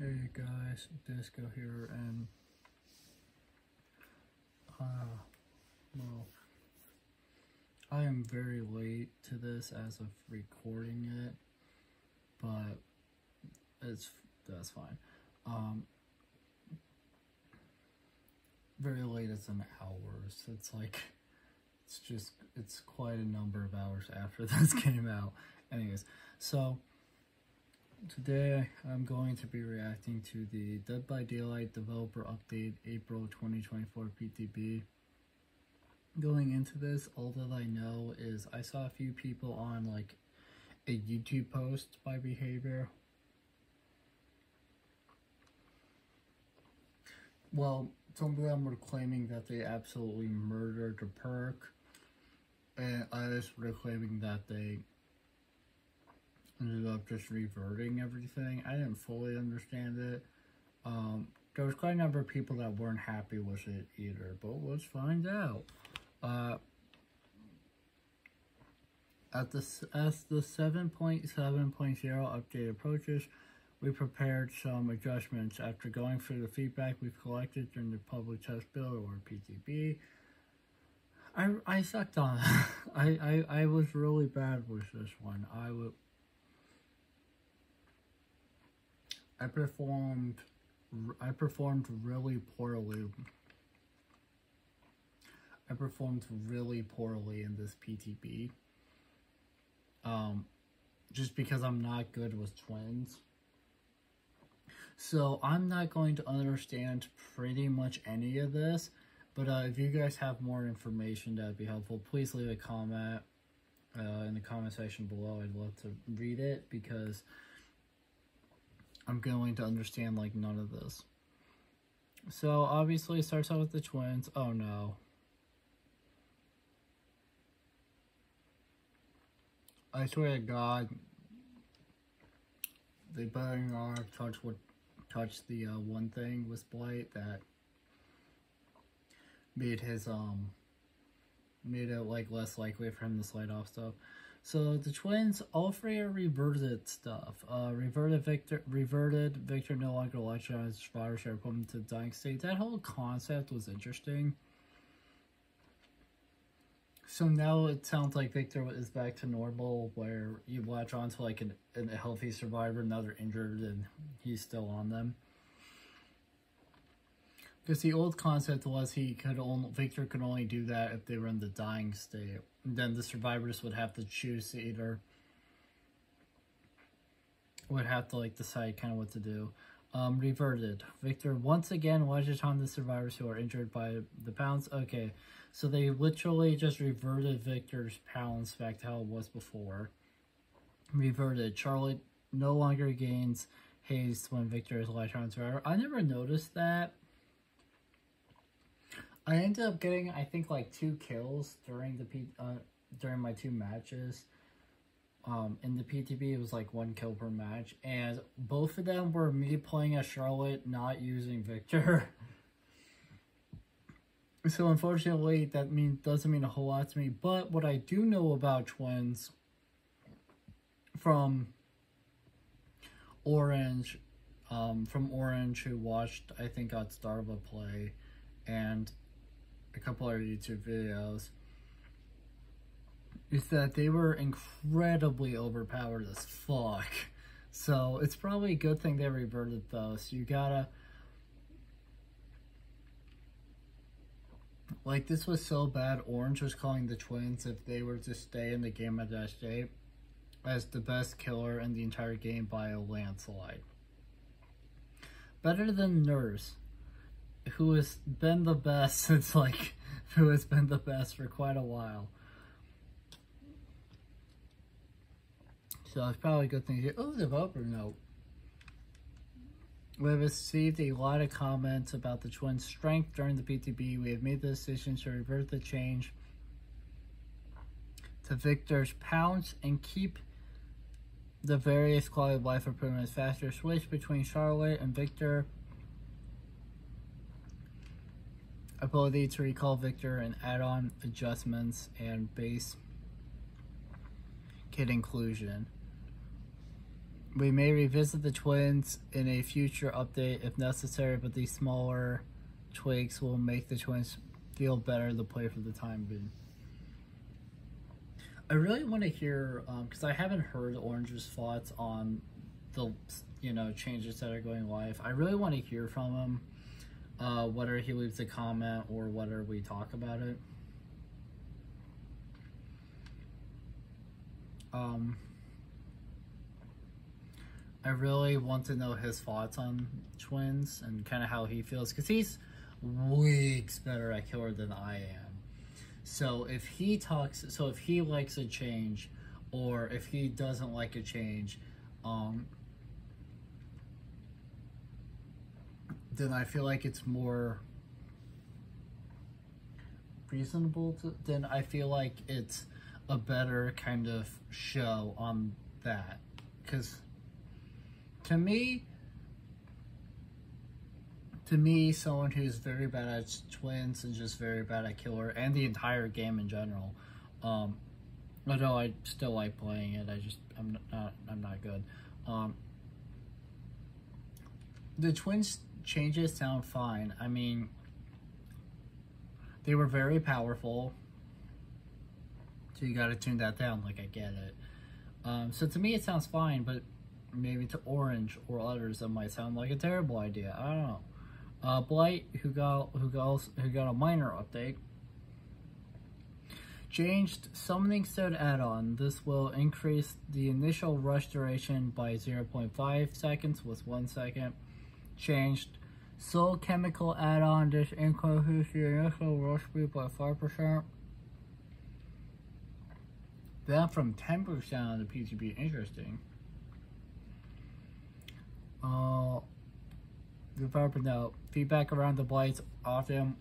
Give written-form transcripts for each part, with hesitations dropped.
Hey guys, D1sco here, and well, I am very late to this as of recording it, but that's fine. Very late as in hours. It's quite a number of hours after this came out. Anyways, so today I'm going to be reacting to the Dead by Daylight developer update April 2024 PTB. Going into this, all that I know is I saw a few people on like a YouTube post by Behavior. Well, some of them were claiming that they absolutely murdered the perk, and others were claiming that they ended up just reverting everything. I didn't fully understand it. There was quite a number of people that weren't happy with it either, but let's find out. As the 7.7.0 update approaches, we prepared some adjustments after going through the feedback we've collected during the public test build, or PTB. I sucked on it. I was really bad with this one. I performed really poorly. I performed really poorly in this PTB. Just because I'm not good with twins. So I'm not going to understand pretty much any of this, but if you guys have more information that'd be helpful, please leave a comment in the comment section below. I'd love to read it because I'm going to understand like none of this. So obviously it starts out with the twins. Oh no. I swear to God, they better not touch the one thing with Blight that made it like less likely for him to slide off stuff. So the twins, all three are reverted stuff. Reverted Victor no longer elected on his survivorship, put him to the dying state. That whole concept was interesting. So now it sounds like Victor is back to normal, where you latch on to like a healthy survivor, now they're injured and he's still on them. Because the old concept was Victor could only do that if they were in the dying state. And then the survivors would have to choose to like decide kind of what to do. Reverted. Victor once again latches on the survivors who are injured by the pounds. Okay, so they literally just reverted Victor's pounds back to how it was before. Reverted. Charlotte no longer gains haste when Victor is latched on survivor. I never noticed that. I ended up getting, I think, like 2 kills during my 2 matches. In the PTB, it was like 1 kill per match, and both of them were me playing as Charlotte, not using Victor. So unfortunately, that doesn't mean a whole lot to me. But what I do know about twins from Orange, who watched, I think, got Starva play, and a couple other YouTube videos, is that they were incredibly overpowered as fuck. So it's probably a good thing they reverted those. So you gotta, like, this was so bad, Orange was calling the twins, if they were to stay in the game at that state, as the best killer in the entire game by a landslide. Better than Nurse, who has been the best since, like, who has been the best for quite a while. So it's probably a good thing to do. Oh, developer note. We have received a lot of comments about the twins' strength during the PTB. We have made the decision to revert the change to Victor's pounce and keep the various quality of life improvements. Faster switch between Charlotte and Victor. Ability to recall Victor and add-on adjustments and base kit inclusion. We may revisit the twins in a future update if necessary, but these smaller tweaks will make the twins feel better to play for the time being. I really want to hear, because I haven't heard Orange's thoughts on the, changes that are going live. I really want to hear from him, whether he leaves a comment or whether we talk about it. I really want to know his thoughts on twins and kind of how he feels, because he's weeks better at killer than I am. So if he likes a change, or if he doesn't like a change, then I feel like it's more reasonable to, then I feel like it's a better kind of show on that. Because to me, someone who's very bad at twins and just very bad at killer and the entire game in general, although I still like playing it, I'm not good. The twins changes sound fine. I mean, they were very powerful, so you gotta tune that down. Like, I get it. So to me it sounds fine, but maybe to Orange or others that might sound like a terrible idea. I don't know. Blight, who got a minor update, changed Summoning Stone add-on. This will increase the initial rush duration by 0.5 seconds with 1 second. Changed Soul Chemical add-on. This increases the initial rush speed by 5%. That from 10% on the PTB. Interesting. Developer note: feedback around the Blights often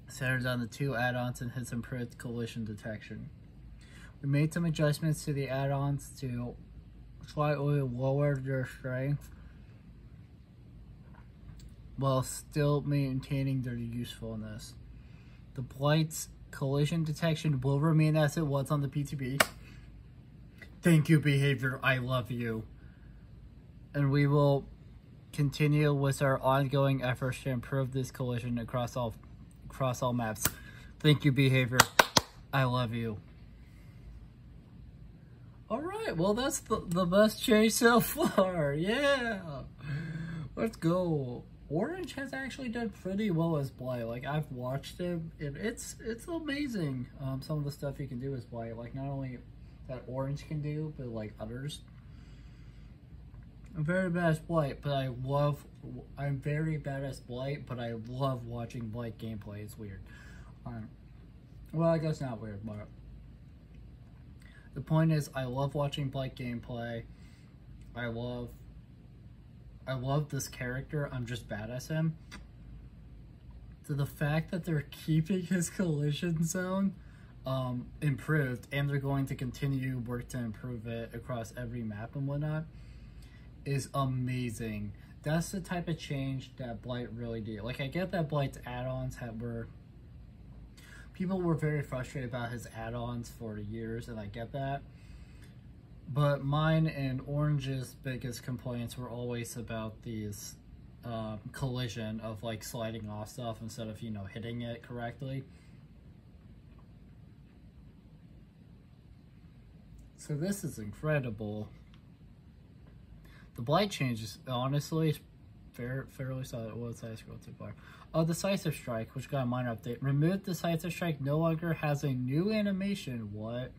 centers on the 2 add-ons and has improved collision detection. We made some adjustments to the add-ons to slightly lower their strength while still maintaining their usefulness. The Blight's collision detection will remain as it was on the PTB. Thank you, behavior. I love you. And we will continue with our ongoing efforts to improve this collision across all maps. Thank you, behavior. I love you. Alright, well, that's the best change so far. Yeah. Let's go. Orange has actually done pretty well as Blight. Like, I've watched him, and it's amazing, some of the stuff he can do as Blight. Like, not only that Orange can do, but like others. I'm very bad at Blight, but I'm very bad at Blight, but I love watching Blight gameplay. It's weird. Well, I guess not weird, but the point is, I love watching Blight gameplay. I love this character. I'm just bad as him. So the fact that they're keeping his collision zone improved, and they're going to continue work to improve it across every map and whatnot, is amazing. That's the type of change that Blight really did. Like, I get that Blight's add-ons people were very frustrated about his add-ons for years, and I get that. But mine and Orange's biggest complaints were always about these collision of like sliding off stuff instead of, hitting it correctly. So this is incredible. The Blight changes, honestly, fairly solid. What did I scroll too far? Oh, Decisive Strike, which got a minor update. Removed Decisive Strike no longer has a new animation. What?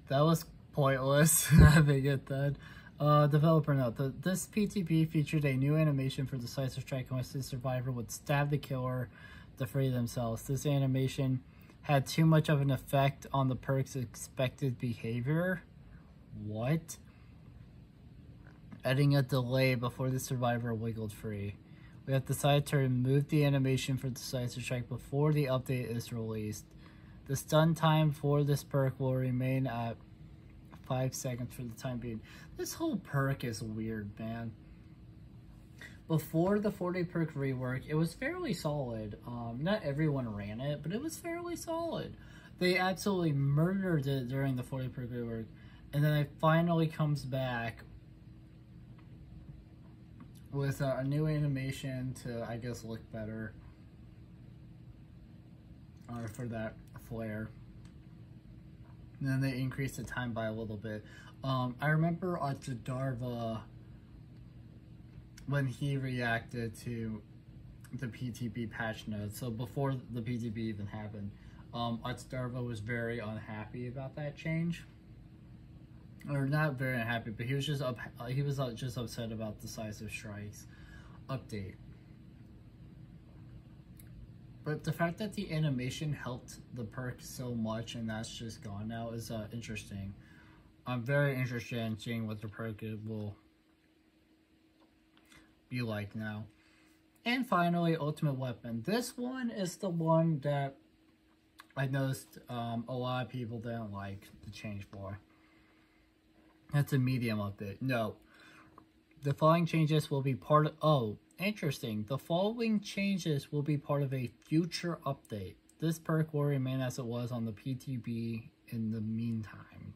That was pointless having it then. Developer note: this PTB featured a new animation for Decisive Strike in which the survivor would stab the killer to free themselves. This animation had too much of an effect on the perk's expected behavior. What? Adding a delay before the survivor wiggled free. We have decided to remove the animation for Decisive Strike before the update is released. The stun time for this perk will remain at 5 seconds for the time being. This whole perk is weird, man. Before the 40 perk rework, it was fairly solid. Not everyone ran it, but it was fairly solid. They absolutely murdered it during the 40 perk rework. And then it finally comes back with a new animation to, I guess, look better. Or for that flare. And then they increased the time by a little bit. I remember on Jadarva when he reacted to the PTB patch notes. So before the PTB even happened, Jadarva was very unhappy about that change. Or not very unhappy, but he was just just upset about Decisive Strikes update. But the fact that the animation helped the perk so much and that's just gone now is interesting. I'm very interested in seeing what the perk will be like now. And finally, Ultimate Weapon. This one is the one that I noticed a lot of people didn't like the change for. That's a medium update. No. The following changes will be part of... Oh, interesting. The following changes will be part of a future update. This perk will remain as it was on the PTB in the meantime.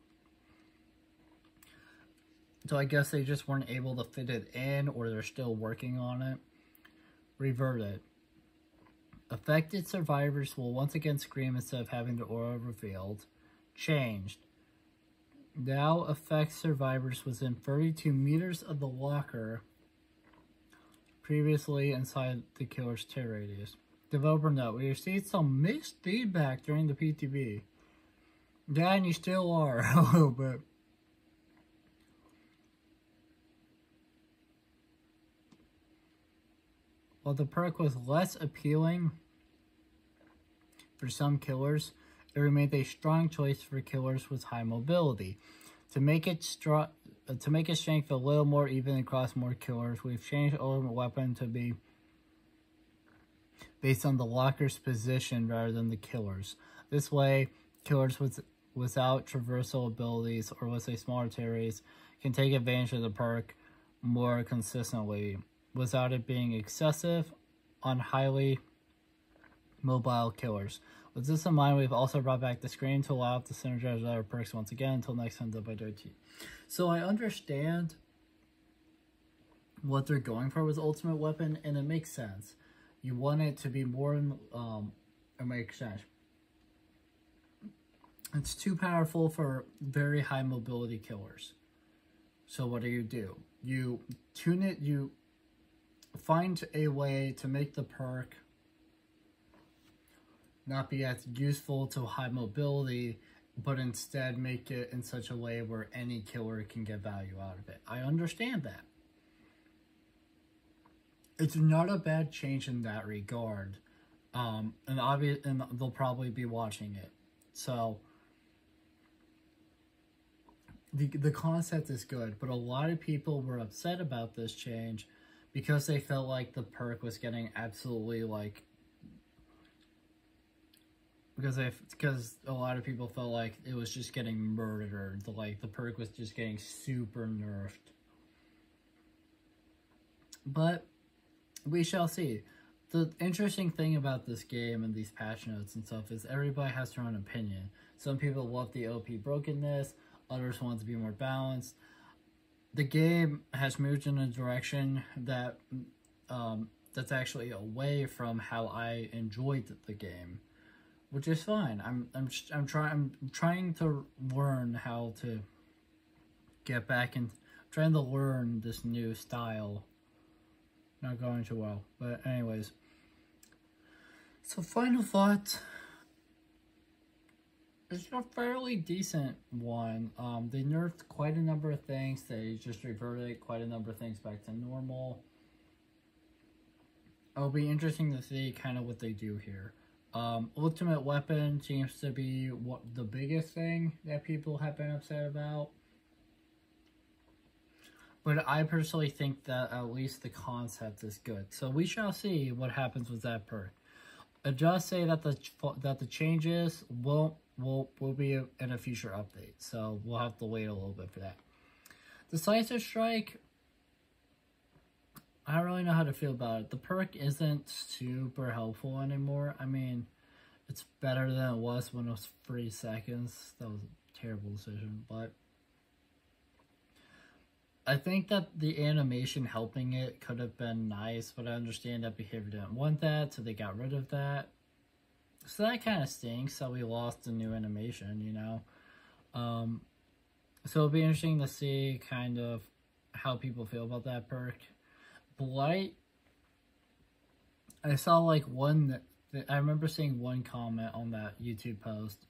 So I guess they just weren't able to fit it in, or they're still working on it. Reverted. Affected survivors will once again scream instead of having the aura revealed. Changed. Now affects survivors within 32 meters of the locker previously inside the killer's tear radius. Developer note, we received some mixed feedback during the PTB. Yeah, and you still are a little bit. While the perk was less appealing for some killers, it remained a strong choice for killers with high mobility. To make its strength a little more even across more killers, we've changed Ultimate Weapon to be based on the locker's position rather than the killer's. This way, killers without traversal abilities or with a smaller tear radius can take advantage of the perk more consistently without it being excessive on highly mobile killers. With this in mind, we've also brought back the screen to allow it to synergize with other perks once again until next time, Dead by Daylight. So I understand what they're going for with Ultimate Weapon, and it makes sense. You want it to be more, it makes sense. It's too powerful for very high mobility killers. So what do? You tune it, you find a way to make the perk not be as useful to high mobility, but instead make it in such a way where any killer can get value out of it. I understand that. It's not a bad change in that regard. And they'll probably be watching it. So the concept is good, but a lot of people were upset about this change because they felt like the perk was getting absolutely like because a lot of people felt like it was just getting murdered. The perk was just getting super nerfed. But we shall see. The interesting thing about this game and these patch notes and stuff is everybody has their own opinion. Some people love the OP brokenness, others want to be more balanced. The game has moved in a direction that that's actually away from how I enjoyed the game, which is fine. I'm trying to learn how to get back and trying to learn this new style. Not going too well, but anyways. So final thought. It's a fairly decent one. They nerfed quite a number of things. They just reverted quite a number of things back to normal. It'll be interesting to see kind of what they do here. Ultimate Weapon seems to be the biggest thing that people have been upset about. But I personally think that at least the concept is good. So we shall see what happens with that perk. I just say that the changes will be in a future update. So we'll have to wait a little bit for that. Decisive Strike, I don't really know how to feel about it. The perk isn't super helpful anymore. I mean, it's better than it was when it was 3 seconds. That was a terrible decision, but I think that the animation helping it could have been nice, but I understand that behavior didn't want that, so they got rid of that. So that kind of stinks that we lost the new animation, you know? So it'll be interesting to see kind of how people feel about that perk. Blight, I saw like I remember seeing one comment on that YouTube post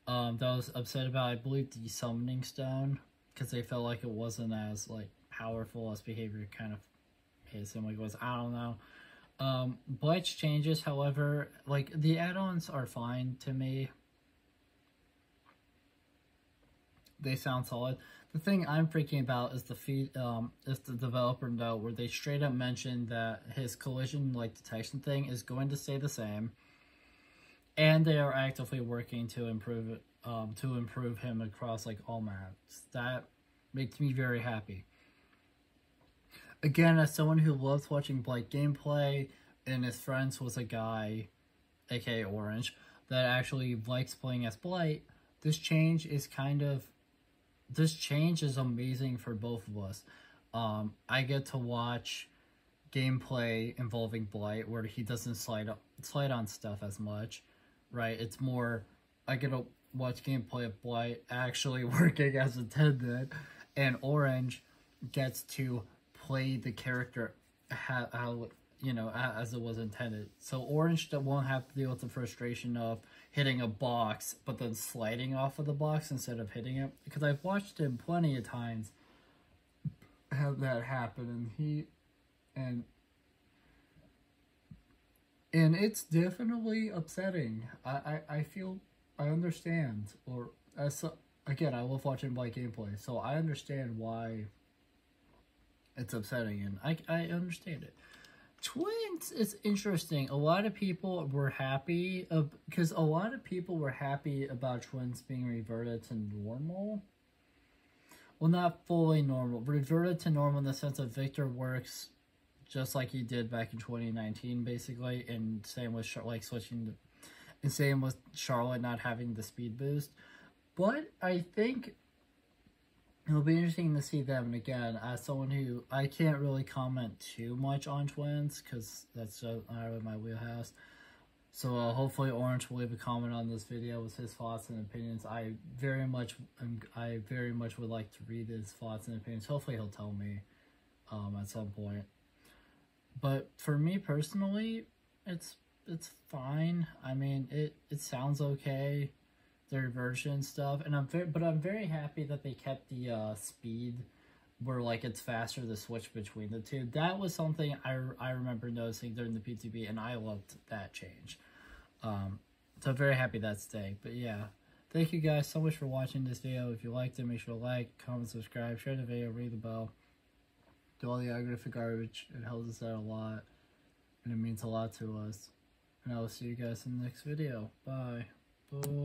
that was upset about, I believe, the summoning stone, because they felt like it wasn't as like powerful as behavior kind of made it seem like it was. I don't know. Blight's changes, however, like the add-ons are fine to me. They sound solid. The thing I'm freaking about is the developer note where they straight up mentioned that his collision like detection thing is going to stay the same, and they are actively working to improve it, to improve him across like all maps. That makes me very happy. Again, as someone who loves watching Blight gameplay, and his friends was a guy, aka Orange, that actually likes playing as Blight, this change is amazing for both of us. I get to watch gameplay involving Blight where he doesn't slide on stuff as much, right? It's more, I get to watch gameplay of Blight actually working as intended, and Orange gets to play the character how you know, as it was intended. So Orange won't have to deal with the frustration of hitting a box but then sliding off of the box instead of hitting it, because I've watched him plenty of times have that happen, and it's definitely upsetting. I feel, I understand, or again, I love watching Blight gameplay, so I understand why it's upsetting, and I understand it. Twins is interesting. A lot of people were happy because a lot of people were happy about Twins being reverted to normal. Well, not fully normal, reverted to normal in the sense that Victor works just like he did back in 2019, basically, and same with and same with Charlotte not having the speed boost. But I think it'll be interesting to see them. And again, as someone who, I can't really comment too much on Twins because that's so out of my wheelhouse. So hopefully Orange will leave a comment on this video with his thoughts and opinions. I very much would like to read his thoughts and opinions. Hopefully he'll tell me at some point. But for me personally, it's fine. I mean, it sounds okay, the reversion stuff, and I'm very happy that they kept the speed where like it's faster to switch between the two. That was something I remember noticing during the PTB, and I loved that change. So I'm very happy that's staying. But yeah, thank you guys so much for watching this video. If you liked it, make sure to like, comment, subscribe, share the video, ring the bell, do all the algorithmic garbage. It helps us out a lot, and it means a lot to us. And I will see you guys in the next video. Bye. Bye.